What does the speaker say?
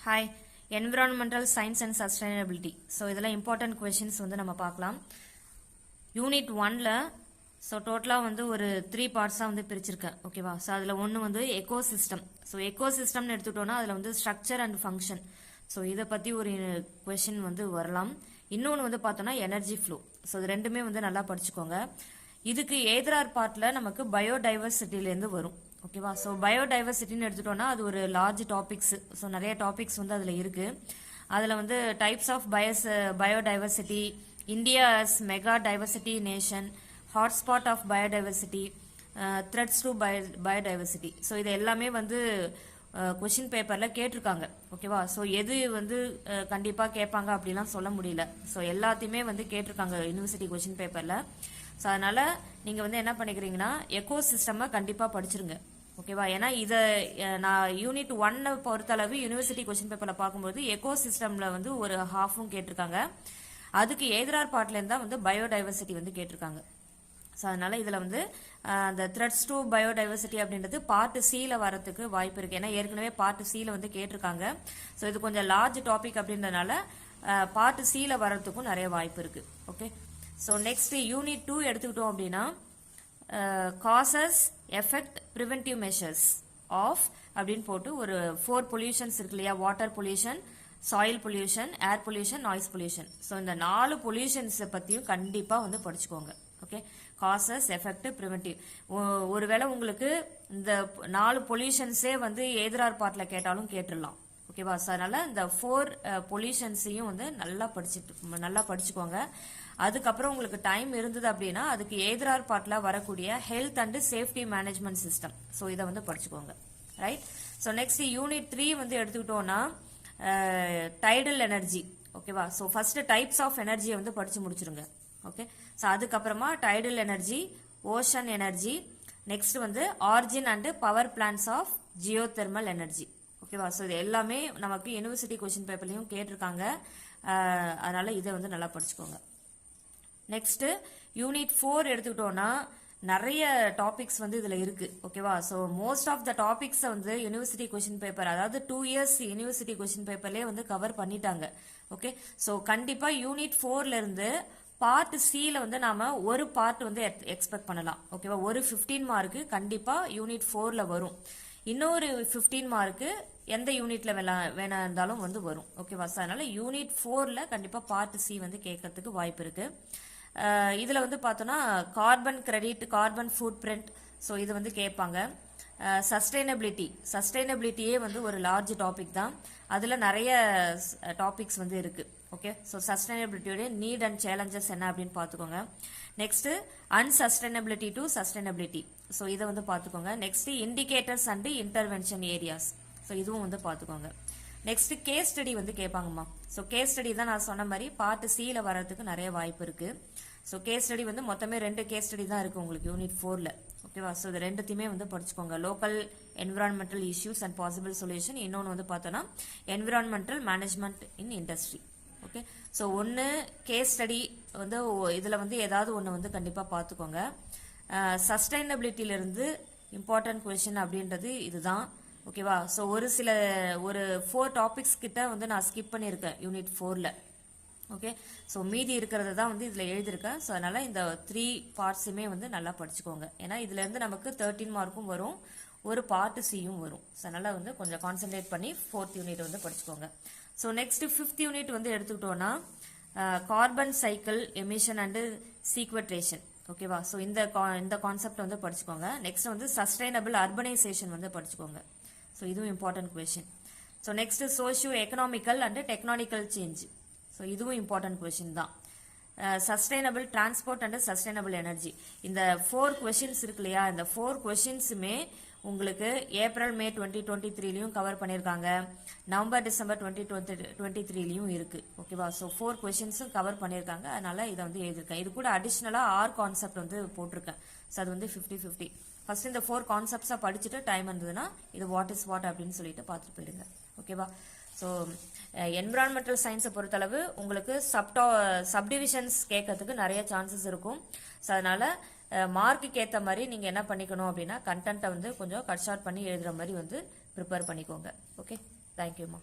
Hi, environmental science and sustainability. So இதெல்லாம் important questions வந்து நம்ம பார்க்கலாம். யூனிட் 1ல் ஸோ டோட்டலாக வந்து ஒரு 3 பார்ட்ஸாக வந்து பிரிச்சிருக்கேன். ஓகேவா? ஸோ அதில் ஒன்று வந்து எக்கோசிஸ்டம். ஸோ எக்கோசிஸ்டம்னு எடுத்துட்டோம்னா அதில் வந்து ஸ்ட்ரக்சர் அண்ட் ஃபங்க்ஷன். ஸோ இதை பற்றி ஒரு கொஷின் வந்து வரலாம். இன்னொன்று வந்து பார்த்தோன்னா எனர்ஜி ஃப்ளோ. ஸோ இது ரெண்டுமே வந்து நல்லா படிச்சுக்கோங்க. இதுக்கு எய்தரார் பார்ட்டில் நமக்கு பயோடைவர்சிட்டிலேருந்து வரும். ஓகேவா? ஸோ பயோடைவர்சிட்டின்னு எடுத்துட்டோம்னா அது ஒரு லார்ஜ் டாபிக்ஸ். ஸோ நிறைய டாபிக்ஸ் வந்து அதில் இருக்கு. அதில் வந்து types of biodiversity, India's mega diversity nation, hotspot of biodiversity, threats to biodiversity. So இது எல்லாமே வந்து கொஷின் பேப்பரில் கேட்டிருக்காங்க. ஓகேவா? ஸோ எது வந்து கண்டிப்பாக கேட்பாங்க அப்படிலாம் சொல்ல முடியல. ஸோ எல்லாத்தையுமே வந்து கேட்டிருக்காங்க யூனிவர்சிட்டி கொஷின் பேப்பரில். ஸோ அதனால நீங்கள் வந்து என்ன பண்ணிக்கிறீங்கன்னா எக்கோ சிஸ்டமை கண்டிப்பாக படிச்சிருங்க. ஓகேவா? ஏன்னா இதை நான் யூனிட் 1 பொறுத்தளவு யூனிவர்சிட்டி கொஸ்டின் பேப்பரில் பார்க்கும்போது எக்கோ சிஸ்டமில் வந்து ஒரு ஹாஃபும் கேட்டிருக்காங்க. அதுக்கு எய்தரார் பார்ட்லேருந்து தான் வந்து பயோடைவர்சிட்டி வந்து கேட்டிருக்காங்க. ஸோ அதனால இதில் வந்து அந்த த்ரெட்ஸ் டு பயோடைவர்சிட்டி அப்படின்றது பார்ட் சியில் வரத்துக்கு வாய்ப்பு இருக்குது. ஏன்னா ஏற்கனவே பார்ட் சியில் வந்து கேட்டிருக்காங்க. ஸோ இது கொஞ்சம் லார்ஜ் டாபிக் அப்படின்றதுனால பார்ட் சியில் வர்றதுக்கும் நிறைய வாய்ப்பு இருக்குது. ஓகே, ஸோ நெக்ஸ்ட் யூனிட் 2 எடுத்துக்கிட்டோம் அப்படின்னா causes, effect, preventive measures of அப்படின்னு போட்டு ஒரு 4 பொல்யூஷன்ஸ் இருக்கு இல்லையா? Water pollution, soil pollution, air pollution, noise pollution. So இந்த 4 பொல்யூஷன்ஸை பற்றியும் கண்டிப்பாக வந்து படிச்சுக்கோங்க. Okay, causes, effect, preventive. ஒருவேளை உங்களுக்கு இந்த 4 பொல்யூஷன்ஸே வந்து எய்தரார் பார்ட்டில் கேட்டாலும் கேட்டுடலாம். ஓகேவா? ஸோ அதனால இந்த 4 பொல்யூஷன்ஸையும் வந்து நல்லா படிச்சுக்கோங்க. அதுக்கப்புறம் உங்களுக்கு டைம் இருந்தது அப்படின்னா அதுக்கு எய்தரார் பார்ட்ல வரக்கூடிய health and safety management system. So இதை வந்து படிச்சுக்கோங்க. ரைட்? ஸோ நெக்ஸ்ட் யூனிட் 3 வந்து எடுத்துக்கிட்டோம்னா டைடல் எனர்ஜி. ஓகேவா? ஸோ ஃபர்ஸ்ட் டைப்ஸ் ஆஃப் எனர்ஜியை வந்து படிச்சு முடிச்சிருங்க. ஓகே, ஸோ அதுக்கப்புறமா tidal energy, ocean energy, next வந்து origin and power plants of geothermal energy. ஓகேவா? ஸோ இது எல்லாமே நமக்கு யூனிவர்சிட்டி கொஸ்டின் பேப்பர்லையும் கேட்டிருக்காங்க. அதனால இதை வந்து நல்லா படிச்சுக்கோங்க. நெக்ஸ்ட் யூனிட் 4 எடுத்துக்கிட்டோம்னா நிறைய டாபிக்ஸ் வந்து இதுல இருக்கு. ஓகேவா? ஸோ மோஸ்ட் ஆஃப் த டாபிக்ஸை வந்து யூனிவர்சிட்டி கொஸ்டின் பேப்பர், அதாவது 2 இயர்ஸ் யூனிவர்சிட்டி கொஸ்டின் பேப்பர்லேயே வந்து கவர் பண்ணிட்டாங்க. ஓகே, ஸோ கண்டிப்பா யூனிட் 4ல இருந்து பார்ட் சியில் வந்து நாம ஒரு பார்ட் வந்து எக்ஸ்பெக்ட் பண்ணலாம். ஓகேவா? ஒரு 15 மார்க்கு கண்டிப்பா யூனிட் 4ல வரும். இன்னொரு 15 மார்க்கு எந்த யூனிட்ல வேணா இருந்தாலும் வந்து வரும். ஓகேவா? அதனால யூனிட் 4ல கண்டிப்பா பார்ட் சி வந்து கேட்கறதுக்கு வாய்ப்பு இருக்கு. இதுல வந்து பார்த்தோம்னா carbon credit, carbon food print, so இது வந்து கேட்பாங்க. சஸ்டைனபிலிட்டியே வந்து ஒரு லார்ஜ் டாபிக் தான். அதுல நிறைய டாபிக்ஸ் வந்து இருக்கு. ஓகே, ஸோ சஸ்டைனபிலிட்டியோட நீட் அண்ட் சேலஞ்சஸ் என்ன அப்படின்னு பார்த்துக்கோங்க. Next unsustainability to sustainability, so இதை வந்து பார்த்துக்கோங்க. Next indicators and intervention areas, so இதுவும் வந்து பார்த்துக்கோங்க. நெக்ஸ்ட் கேஸ் ஸ்டடி வந்து கேட்பாங்கம்மா. ஸோ கேஸ் ஸ்டடி தான் நான் சொன்ன மாதிரி பார்ட் சியில் வர்றதுக்கு நிறைய வாய்ப்பு இருக்கு. ஸோ கேஸ் ஸ்டடி வந்து மொத்தமே 2 கேஸ் ஸ்டடி தான் இருக்கு உங்களுக்கு யூனிட் 4ல. ஓகேவா? ஸோ இது ரெண்டுத்தையுமே வந்து படிச்சுக்கோங்க. Local environmental issues and possible solution, இன்னொன்று வந்து பார்த்தோன்னா environmental management in industry. Okay, so ஒன்று கேஸ் ஸ்டடி வந்து இதில் வந்து ஏதாவது ஒன்று வந்து கண்டிப்பாக பார்த்துக்கோங்க. சஸ்டைனபிலிட்டியிலிருந்து இம்பார்ட்டன்ட் கொஸ்டின் அப்படின்றது இதுதான். ஓகேவா? ஸோ ஒரு 4 டாபிக்ஸ் கிட்ட வந்து நான் ஸ்கிப் பண்ணியிருக்கேன் யூனிட் 4ல. ஓகே, ஸோ மீதி இருக்கிறது தான் வந்து இதில் எழுதியிருக்கேன். ஸோ அதனால இந்த 3 பார்ட்ஸுமே வந்து நல்லா படிச்சுக்கோங்க. ஏன்னா இதுலேருந்து நமக்கு 13 மார்க்கும் வரும், ஒரு பார்ட் சியும் வரும். ஸோ அதனால வந்து கொஞ்சம் கான்சென்ட்ரேட் பண்ணி 4th யூனிட் வந்து படிச்சுக்கோங்க. ஸோ நெக்ஸ்ட் 5th யூனிட் வந்து எடுத்துக்கிட்டோம்னா கார்பன் சைக்கிள், எமிஷன் அண்ட் சீக்வெட்ரேஷன். ஓகேவா? ஸோ இந்த கான்செப்ட் வந்து படிச்சுக்கோங்க. நெக்ஸ்ட் வந்து சஸ்டைனபிள் அர்பனைசேஷன் வந்து படிச்சுக்கோங்க. ஸோ இதுவும் important question. So next socio economical and technological change, so இதுவும் இம்பார்ட்டன்ட் கொஸ்டின் தான். Sustainable transport and sustainable energy, இந்த 4 கொஸ்டின்ஸ் இருக்கு இல்லையா? இந்த 4 கொஸ்டின்ஸுமே உங்களுக்கு ஏப்ரல் மே 2023லையும் கவர் பண்ணியிருக்காங்க, நவம்பர் டிசம்பர் 2023லையும் இருக்கு. ஓகேவா? ஸோ 4 கொஸ்டின்ஸும் கவர் பண்ணியிருக்காங்க. அதனால இதை வந்து எழுதியிருக்கேன். இது கூட அடிஷ்னலாக 6 கான்செப்ட் வந்து போட்டிருக்கேன். ஸோ அது வந்து 50-50. ஃபர்ஸ்ட் இந்த 4 கான்செப்ட்ஸை படிச்சுட்டு டைம் இருந்ததுன்னா இது வாட் இஸ் வாட் அப்படின்னு சொல்லிட்டு பார்த்துட்டு போயிடுங்க. ஓகேவா? ஸோ என்விரான்மெண்டல் சயின்ஸை பொறுத்தளவு உங்களுக்கு சப்டிவிஷன்ஸ் கேட்கறதுக்கு நிறைய சான்சஸ் இருக்கும். ஸோ அதனால மார்க்குக்கு ஏற்ற மாதிரி நீங்கள் என்ன பண்ணிக்கணும் அப்படின்னா கண்டென்ட்டை வந்து கொஞ்சம் கட் ஷார்ட் பண்ணி எழுதுகிற மாதிரி வந்து ப்ரிப்பேர் பண்ணிக்கோங்க. ஓகே, தேங்க்யூம்மா.